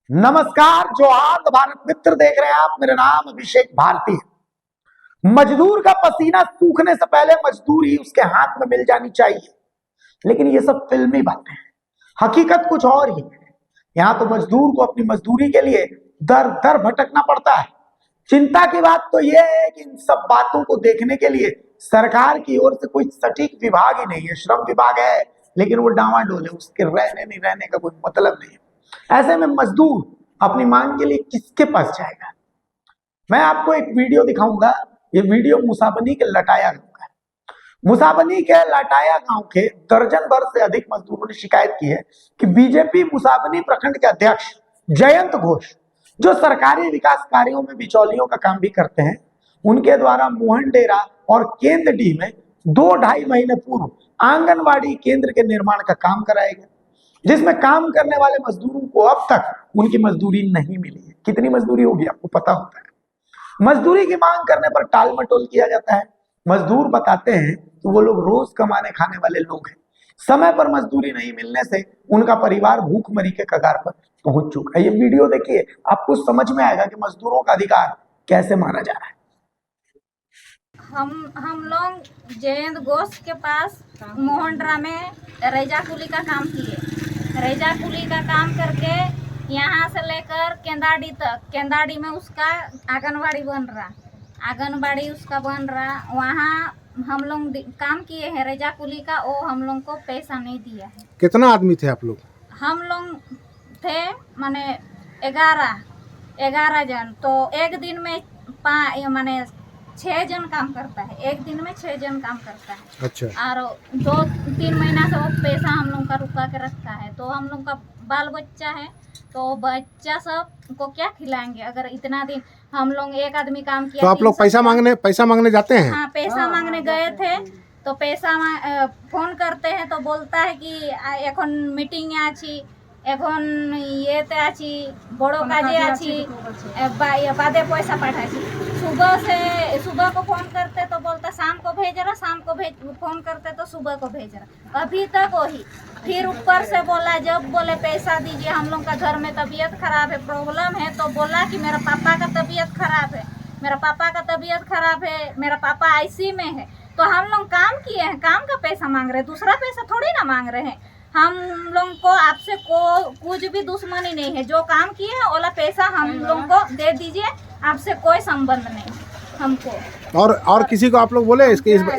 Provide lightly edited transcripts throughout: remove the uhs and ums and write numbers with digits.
नमस्कार, जोहार भारत मित्र देख रहे हैं आप। मेरा नाम अभिषेक भारती है। मजदूर का पसीना सूखने से पहले मजदूरी उसके हाथ में मिल जानी चाहिए, लेकिन ये सब फिल्मी बातें हैं। हकीकत कुछ और ही है। यहाँ तो मजदूर को अपनी मजदूरी के लिए दर दर भटकना पड़ता है। चिंता की बात तो यह है कि इन सब बातों को देखने के लिए सरकार की ओर से कोई सटीक विभाग ही नहीं है। श्रम विभाग है, लेकिन वो डावाडोल है, उसके रहने नहीं रहने का कोई मतलब नहीं है। ऐसे में मजदूर अपनी मांग के लिए किसके पास जाएगा? मैं आपको एक वीडियो दिखाऊंगा। ये वीडियो मुसाबनी के लटाया गांव का है। मुसाबनी के लटाया गांव के दर्जन भर से अधिक मजदूरों ने शिकायत की है कि बीजेपी मुसाबनी प्रखंड के अध्यक्ष जयंत घोष, जो सरकारी विकास कार्यों में बिचौलियों का काम भी करते हैं, उनके द्वारा मोहन डेरा और केंद्र डी में 2-2.5 महीने पूर्व आंगनबाड़ी केंद्र के निर्माण का काम कराया गया, जिसमें काम करने वाले मजदूरों को अब तक उनकी मजदूरी नहीं मिली है। कितनी मजदूरी होगी आपको पता होता है। मजदूरी की मांग करने पर टाल मटोल किया जाता है। मजदूर बताते हैं कि वो लोग रोज कमाने खाने वाले लोग हैं। समय पर मजदूरी नहीं मिलने से उनका परिवार भूखमरी के कगार पर पहुंच चुका है। ये वीडियो देखिए, आपको समझ में आएगा कि मजदूरों का अधिकार कैसे माना जा रहा है। हम लोग जयंत घोष के पास मोहनडरा में रेजा कुली का काम किए। रेजा कुली का काम करके यहाँ से लेकर केंदाड़ी तक, केंदाड़ी में उसका आंगनबाड़ी बन रहा, आंगनबाड़ी उसका बन रहा। वहाँ हम लोग काम किए हैं रेजा कुली का, वो हम लोग को पैसा नहीं दिया है। कितना आदमी थे आप लोग? हम लोग थे माने 11 जन। तो एक दिन में माने 6 जन काम करता है। एक दिन में 6 जन काम करता है। अच्छा। और 2-3 महीना से वो पैसा हम लोग का रुका के रखा है। तो हम लोग का बाल बच्चा है, तो बच्चा सब को क्या खिलाएंगे अगर इतना दिन हम लोग एक आदमी काम किया। तो आप लोग पैसा मांगने जाते हैं? हाँ, पैसा मांगने गए थे। तो पैसा फोन करते हैं तो बोलता है कि এখন मीटिंग आछी, এখন ইয়েতে আছি, বড় কাজে আছি, বাদে पैसा पाठाছি। सुबह को फोन करते तो बोलता शाम को भेज रहा, शाम को फोन करते तो सुबह को भेज रहा। अभी तक वही। फिर ऊपर से बोला, जब बोले पैसा दीजिए, हम लोग का घर में तबीयत खराब है, प्रॉब्लम है, तो बोला कि मेरा पापा का तबीयत खराब है, मेरा पापा का तबीयत खराब है, मेरा पापा आईसी में है। तो हम लोग काम किए हैं, काम का पैसा मांग रहे हैं, दूसरा पैसा थोड़ी ना मांग रहे हैं। हम लोग को आपसे कुछ भी दुश्मनी नहीं है। जो काम किए हैं ओला पैसा हम लोग को दे दीजिए, आपसे कोई संबंध नहीं हमको। और किसी को आप लोग बोले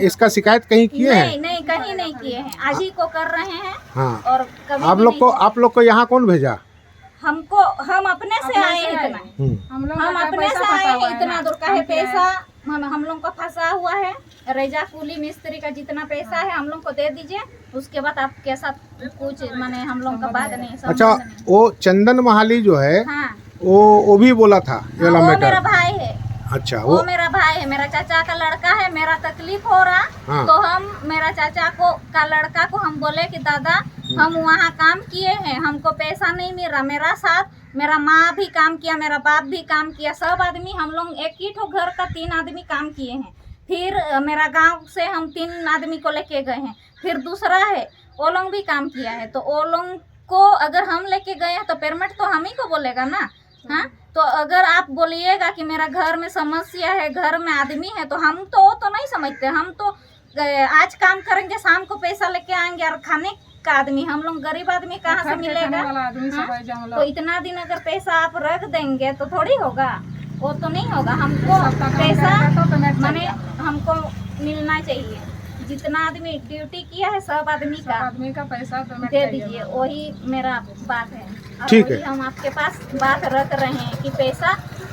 इसका शिकायत कहीं किए हैं? नहीं, कहीं नहीं किए हैं। आज ही को कर रहे हैं। हाँ। और कभी आप लोग को यहाँ कौन भेजा? हमको, हम अपने से आए इतना, हम अपने से आए इतना दूर का है। पैसा हम लोग को फंसा हुआ है। रेजा कुली मिस्त्री का जितना पैसा है हम लोग को दे दीजिए, उसके बाद आपके साथ कुछ माने हम लोग का बात नहीं। अच्छा, वो चंदन महाली जो है, हाँ, वो भी बोला था ये वाला वो मैटर? मेरा भाई है। अच्छा, वो मेरा भाई है, मेरा चाचा का लड़का है। मेरा तकलीफ हो रहा। हाँ। तो हम मेरा चाचा का लड़का को हम बोले कि दादा, हम वहाँ काम किए हैं, हमको पैसा नहीं मिल रहा। मेरा साथ मेरा माँ भी काम किया, मेरा बाप भी काम किया, सब आदमी हम लोग एक ही ठो घर का 3 आदमी काम किए हैं। फिर मेरा गांव से हम 3 आदमी को लेके गए हैं। फिर दूसरा है, वो लोग भी काम किया है। तो वो लोग को अगर हम लेके गए हैं तो पेमेंट तो हम ही को बोलेगा ना। हाँ, तो अगर आप बोलिएगा कि मेरा घर में समस्या है, घर में आदमी है, तो हम तो वो तो नहीं समझते। हम तो आज काम करेंगे, शाम को पैसा लेके आएंगे। और खाने का आदमी, हम लोग गरीब आदमी कहाँ से मिलेगा? हाँ? तो इतना दिन अगर पैसा आप रख देंगे तो थोड़ी होगा, वो तो नहीं होगा। हमको पैसा माने हमको मिलना चाहिए। जितना आदमी ड्यूटी किया है सब आदमी का पैसा दे दीजिए, वही मेरा बात है। ठीक है। हम आपके पास बात रख रहे हैं कि पैसा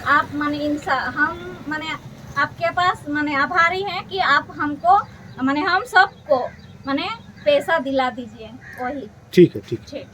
आप माने हम माने आपके पास माने आभारी हैं कि आप हमको माने हम सबको माने पैसा दिला दीजिए, वही। ठीक है, ठीक।